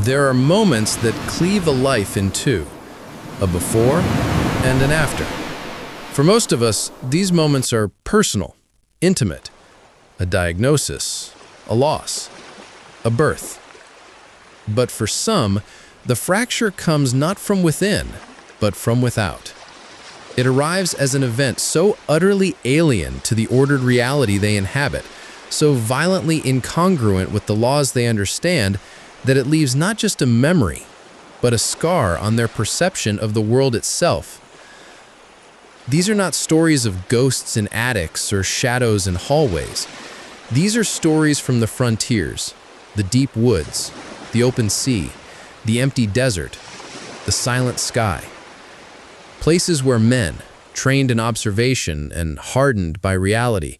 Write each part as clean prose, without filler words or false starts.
There are moments that cleave a life in two, a before and an after. For most of us, these moments are personal, intimate, a diagnosis, a loss, a birth. But for some, the fracture comes not from within, but from without. It arrives as an event so utterly alien to the ordered reality they inhabit, so violently incongruent with the laws they understand, that it leaves not just a memory, but a scar on their perception of the world itself. These are not stories of ghosts in attics or shadows in hallways. These are stories from the frontiers, the deep woods, the open sea, the empty desert, the silent sky. Places where men, trained in observation and hardened by reality,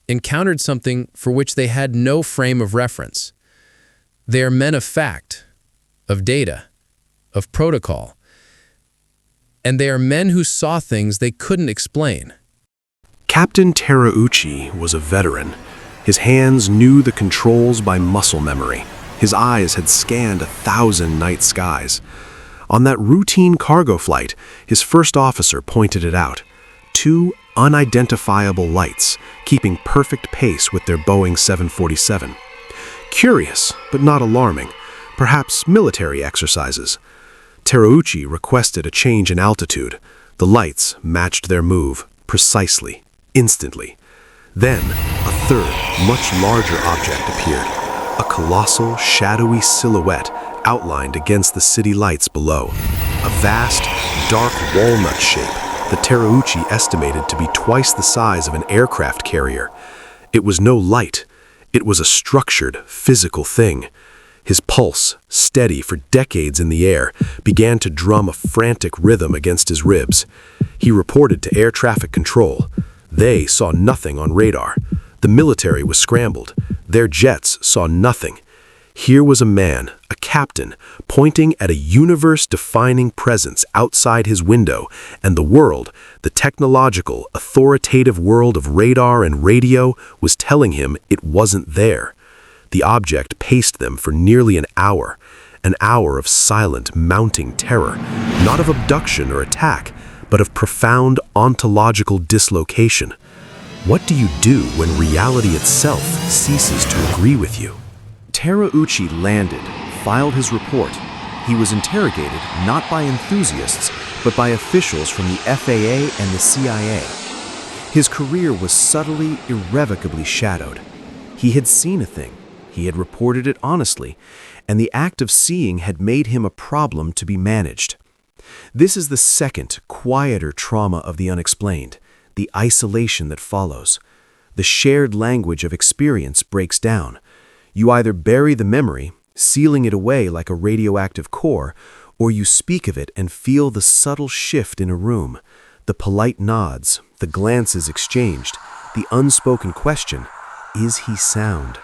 encountered something for which they had no frame of reference. They are men of fact, of data, of protocol, and they are men who saw things they couldn't explain. Captain Terauchi was a veteran. His hands knew the controls by muscle memory. His eyes had scanned 1,000 night skies. On that routine cargo flight, his first officer pointed it out. 2 unidentifiable lights, keeping perfect pace with their Boeing 747. Curious, but not alarming. Perhaps military exercises. Terauchi requested a change in altitude. The lights matched their move, precisely, instantly. Then, a third, much larger object appeared. A colossal, shadowy silhouette outlined against the city lights below. A vast, dark walnut shape that Terauchi estimated to be twice the size of an aircraft carrier. It was no light. It was a structured, physical thing. His pulse, steady for decades in the air, began to drum a frantic rhythm against his ribs. He reported to air traffic control. They saw nothing on radar. The military was scrambled. Their jets saw nothing. Here was a man, a captain, pointing at a universe-defining presence outside his window, and the world, the technological, authoritative world of radar and radio, was telling him it wasn't there. The object paced them for nearly an hour of silent, mounting terror, not of abduction or attack, but of profound ontological dislocation. What do you do when reality itself ceases to agree with you? Terauchi landed, filed his report. He was interrogated not by enthusiasts, but by officials from the FAA and the CIA. His career was subtly, irrevocably shadowed. He had seen a thing. He had reported it honestly, and the act of seeing had made him a problem to be managed. This is the second, quieter trauma of the unexplained, the isolation that follows. The shared language of experience breaks down. You either bury the memory, sealing it away like a radioactive core, or you speak of it and feel the subtle shift in a room, the polite nods, the glances exchanged, the unspoken question, is he sound?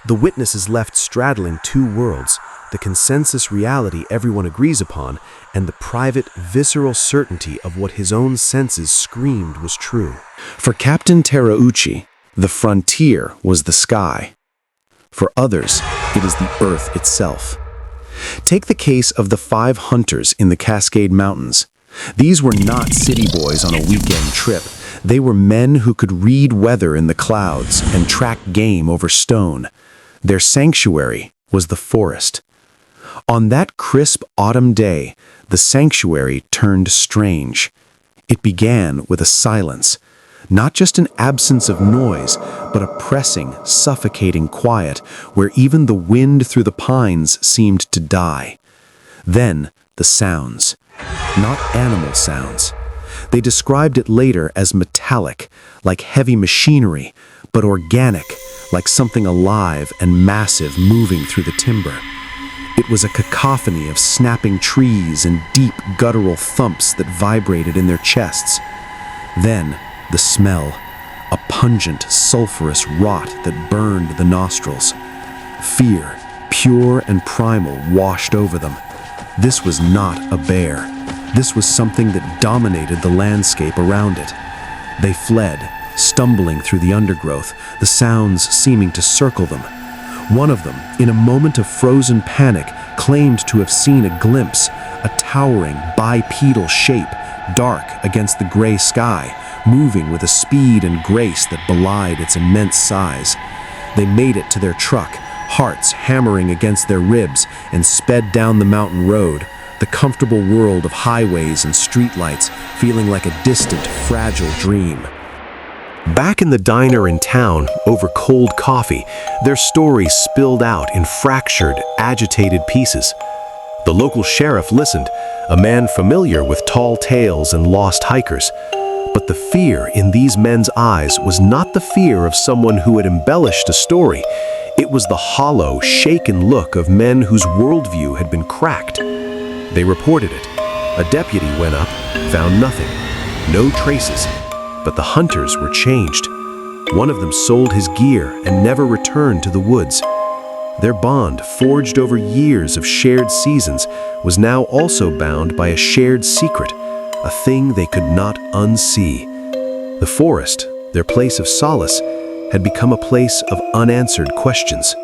The witness is left straddling 2 worlds, the consensus reality everyone agrees upon, and the private, visceral certainty of what his own senses screamed was true. For Captain Terauchi, the frontier was the sky. For others, it is the earth itself. Take the case of the 5 hunters in the Cascade Mountains. These were not city boys on a weekend trip. They were men who could read weather in the clouds and track game over stone. Their sanctuary was the forest. On that crisp autumn day, the sanctuary turned strange. It began with a silence. Not just an absence of noise, but a pressing, suffocating quiet where even the wind through the pines seemed to die. Then, the sounds. Not animal sounds. They described it later as metallic, like heavy machinery, but organic, like something alive and massive moving through the timber. It was a cacophony of snapping trees and deep guttural thumps that vibrated in their chests. Then, the smell, a pungent, sulfurous rot that burned the nostrils. Fear, pure and primal, washed over them. This was not a bear. This was something that dominated the landscape around it. They fled, stumbling through the undergrowth, the sounds seeming to circle them. One of them, in a moment of frozen panic, claimed to have seen a glimpse, a towering bipedal shape, dark against the gray sky, moving with a speed and grace that belied its immense size. They made it to their truck, hearts hammering against their ribs, and sped down the mountain road, the comfortable world of highways and streetlights feeling like a distant, fragile dream. Back in the diner in town, over cold coffee, their story spilled out in fractured, agitated pieces. The local sheriff listened, a man familiar with tall tales and lost hikers. But the fear in these men's eyes was not the fear of someone who had embellished a story. It was the hollow, shaken look of men whose worldview had been cracked. They reported it. A deputy went up, found nothing, no traces. But the hunters were changed. One of them sold his gear and never returned to the woods. Their bond, forged over years of shared seasons, was now also bound by a shared secret, a thing they could not unsee. The forest, their place of solace, had become a place of unanswered questions.